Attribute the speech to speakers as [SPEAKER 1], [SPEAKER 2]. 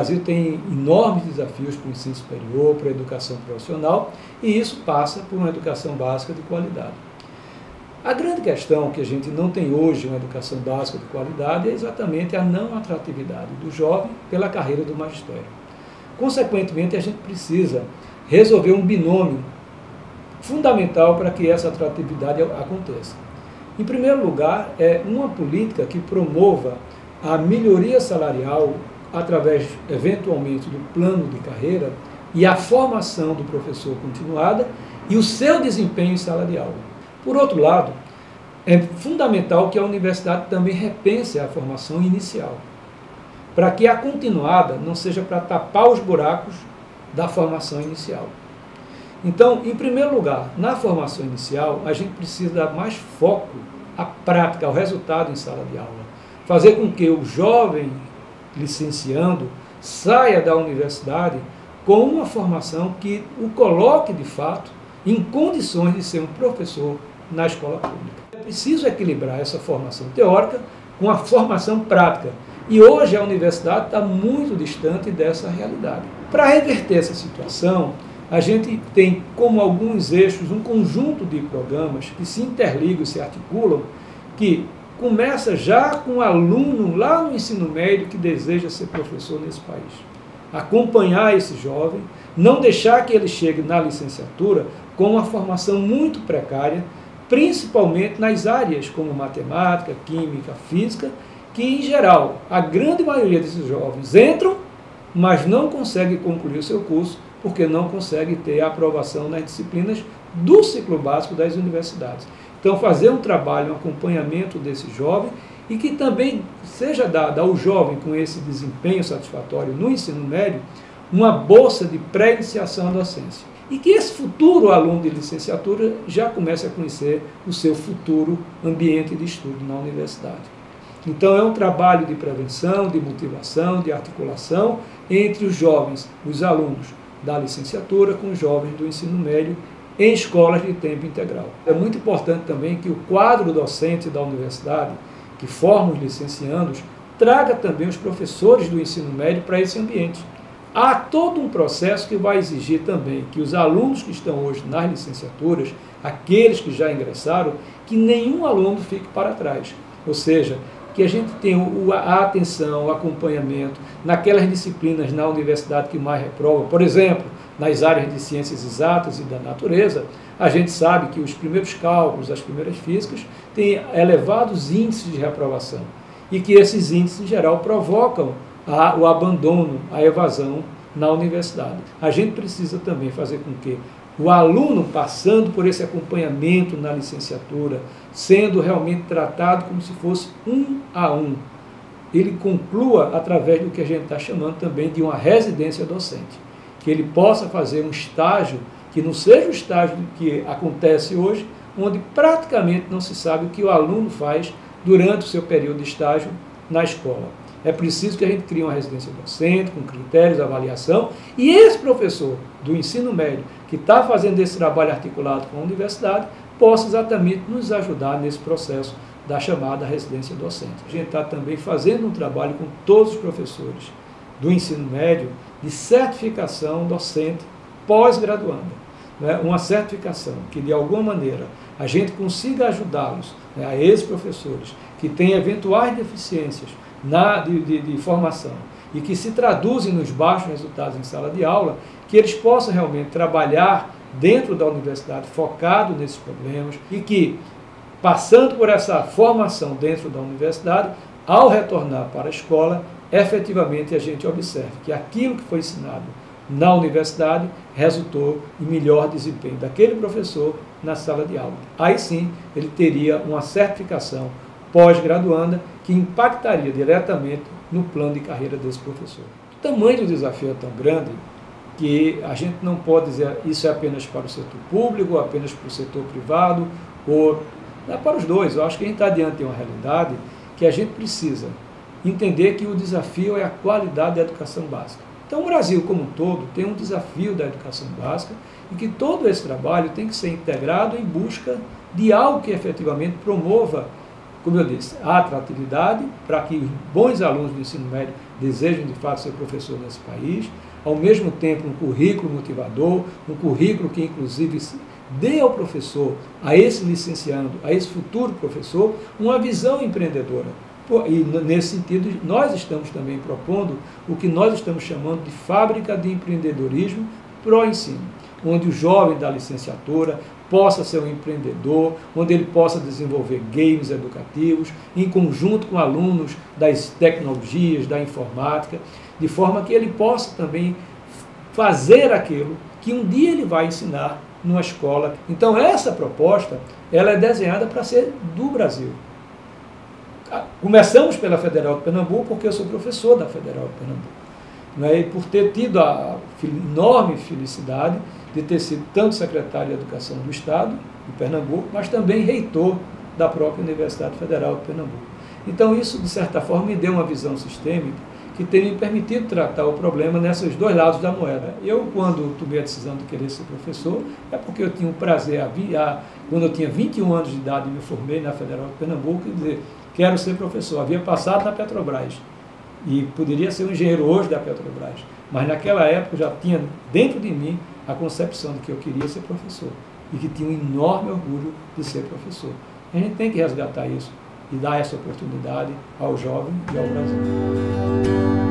[SPEAKER 1] Brasil tem enormes desafios para o ensino superior, para a educação profissional, e isso passa por uma educação básica de qualidade. A grande questão que a gente não tem hoje uma educação básica de qualidade é exatamente a não atratividade do jovem pela carreira do magistério. Consequentemente, a gente precisa resolver um binômio fundamental para que essa atratividade aconteça. Em primeiro lugar, é uma política que promova a melhoria salarial através, eventualmente, do plano de carreira e a formação do professor continuada e o seu desempenho em sala de aula. Por outro lado, é fundamental que a universidade também repense a formação inicial, para que a continuada não seja para tapar os buracos da formação inicial. Então, em primeiro lugar, na formação inicial, a gente precisa dar mais foco à prática, ao resultado em sala de aula. Fazer com que o jovem licenciando saia da universidade com uma formação que o coloque, de fato, em condições de ser um professor na escola pública. É preciso equilibrar essa formação teórica com a formação prática. E hoje a universidade está muito distante dessa realidade. Para reverter essa situação, a gente tem como alguns eixos um conjunto de programas que se interligam e se articulam, que começa já com o aluno lá no ensino médio que deseja ser professor nesse país. Acompanhar esse jovem, não deixar que ele chegue na licenciatura com uma formação muito precária, principalmente nas áreas como matemática, química, física, que em geral a grande maioria desses jovens entram, mas não conseguem concluir o seu curso, porque não conseguem ter a aprovação nas disciplinas do ciclo básico das universidades. Então, fazer um trabalho, um acompanhamento desse jovem e que também seja dado ao jovem com esse desempenho satisfatório no ensino médio uma bolsa de pré-iniciação à docência. E que esse futuro aluno de licenciatura já comece a conhecer o seu futuro ambiente de estudo na universidade. Então, é um trabalho de prevenção, de motivação, de articulação entre os jovens, os alunos da licenciatura com os jovens do ensino médio em escolas de tempo integral. É muito importante também que o quadro docente da universidade, que forma os licenciandos, traga também os professores do ensino médio para esse ambiente. Há todo um processo que vai exigir também que os alunos que estão hoje nas licenciaturas, aqueles que já ingressaram, que nenhum aluno fique para trás. Ou seja, que a gente tenha a atenção, o acompanhamento naquelas disciplinas na universidade que mais reprovam. Por exemplo, nas áreas de ciências exatas e da natureza, a gente sabe que os primeiros cálculos, as primeiras físicas, têm elevados índices de reprovação e que esses índices, em geral, provocam o abandono, a evasão na universidade. A gente precisa também fazer com que o aluno, passando por esse acompanhamento na licenciatura, sendo realmente tratado como se fosse um a um, ele conclua através do que a gente está chamando também de uma residência docente. Que ele possa fazer um estágio que não seja o estágio que acontece hoje, onde praticamente não se sabe o que o aluno faz durante o seu período de estágio na escola. É preciso que a gente crie uma residência docente, com critérios de avaliação, e esse professor do ensino médio, que está fazendo esse trabalho articulado com a universidade, possa exatamente nos ajudar nesse processo da chamada residência docente. A gente está também fazendo um trabalho com todos os professores do ensino médio de certificação docente pós-graduanda. Uma certificação que, de alguma maneira, a gente consiga ajudá-los, a esses professores que têm eventuais deficiências de formação e que se traduzem nos baixos resultados em sala de aula, que eles possam realmente trabalhar dentro da universidade focado nesses problemas e que, passando por essa formação dentro da universidade, ao retornar para a escola, efetivamente a gente observe que aquilo que foi ensinado na universidade resultou em melhor desempenho daquele professor na sala de aula. Aí sim ele teria uma certificação pós-graduanda que impactaria diretamente no plano de carreira desse professor. O tamanho do desafio é tão grande que a gente não pode dizer isso é apenas para o setor público, ou apenas para o setor privado, ou para os dois. Eu acho que a gente está diante de uma realidade que a gente precisa entender que o desafio é a qualidade da educação básica. Então o Brasil como um todo tem um desafio da educação básica e que todo esse trabalho tem que ser integrado em busca de algo que efetivamente promova como eu disse, a atratividade para que os bons alunos do ensino médio desejem de fato ser professor nesse país, ao mesmo tempo um currículo motivador, um currículo que inclusive dê ao professor, a esse licenciando, a esse futuro professor, uma visão empreendedora. E nesse sentido, nós estamos também propondo o que nós estamos chamando de fábrica de empreendedorismo para o ensino, onde o jovem da licenciatura possa ser um empreendedor, onde ele possa desenvolver games educativos, em conjunto com alunos das tecnologias, da informática, de forma que ele possa também fazer aquilo que um dia ele vai ensinar numa escola. Então essa proposta, ela é desenhada para ser do Brasil. Começamos pela Federal de Pernambuco, porque eu sou professor da Federal de Pernambuco. E por ter tido a enorme felicidade de ter sido tanto secretário de Educação do Estado, de Pernambuco, mas também reitor da própria Universidade Federal de Pernambuco. Então isso, de certa forma, me deu uma visão sistêmica que tem me permitido tratar o problema nesses dois lados da moeda. Eu, quando tomei a decisão de querer ser professor, é porque eu tinha um prazer, quando eu tinha 21 anos de idade, me formei na Federal de Pernambuco, e dizer, quero ser professor. Havia passado na Petrobras e poderia ser um engenheiro hoje da Petrobras, mas naquela época eu já tinha dentro de mim a concepção de que eu queria ser professor e que tinha um enorme orgulho de ser professor. A gente tem que resgatar isso e dar essa oportunidade ao jovem e ao Brasil.